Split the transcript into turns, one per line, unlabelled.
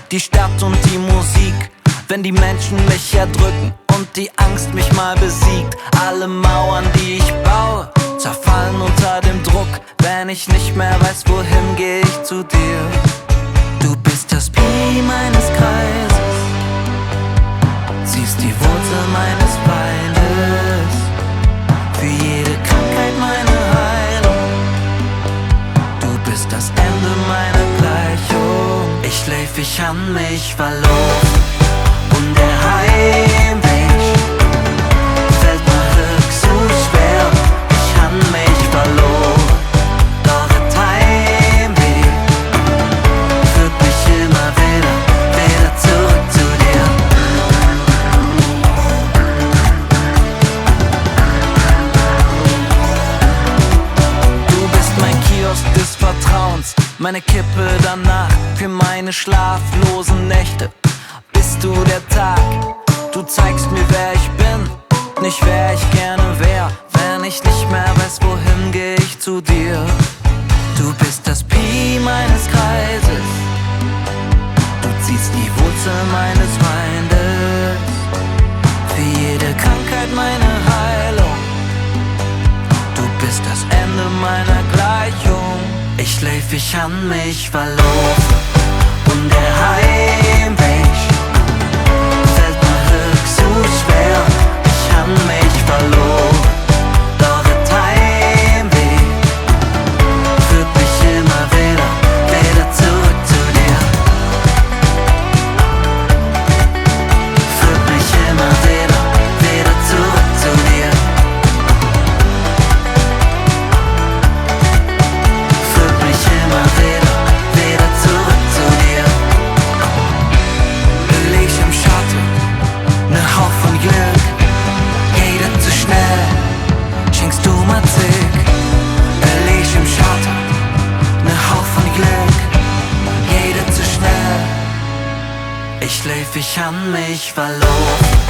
Die Stadt und die Musik, wenn die Menschen mich erdrücken und die Angst mich mal besiegt. Alle Mauern, die ich baue, zerfallen unter dem Druck. Wenn ich nicht mehr weiß, wohin, geh ich zu dir. Du bist das Pi meines Kreises, ziehst die Wurzel meines Feindes, für jede Krankheit meine Heilung. Du bist das Ende meiner Gleichung. Ich schläf, ich an mich verloren und der Heimweg fällt mir höchst so schwer. Ich an mich verloren, doch der Heimweg führt mich immer wieder zurück zu dir. Du bist mein Kiosk des Vertrauens, meine Kippe danach für meine schlaflosen Nächte. Bist du der Tag, du zeigst mir, wer ich bin, nicht wer ich gerne wär. Wenn ich nicht mehr weiß, wohin, geh ich zu dir. Du bist das Pi meines Kreises, du ziehst die Wurzel meines Feindes, für jede Krankheit meine Heilung. Du bist das Ende meiner Gleichung. Ich schläf, ich an mich verloren und der Heimweg fällt mir höchst so schwer. Ich an mich verloren, doch der Heimweg führt mich immer wieder zurück zu dir. Führt mich immer wieder zurück zu dir. Führt mich immer wieder zurück zu dir. Leg ich im Schatten, ne Hauch von Glück, jeder zu schnell, schenkst du mal Zick. Leg ich im Schatten, ne Hauch von Glück, jeder zu schnell. Ich schläf, ich an mich verloren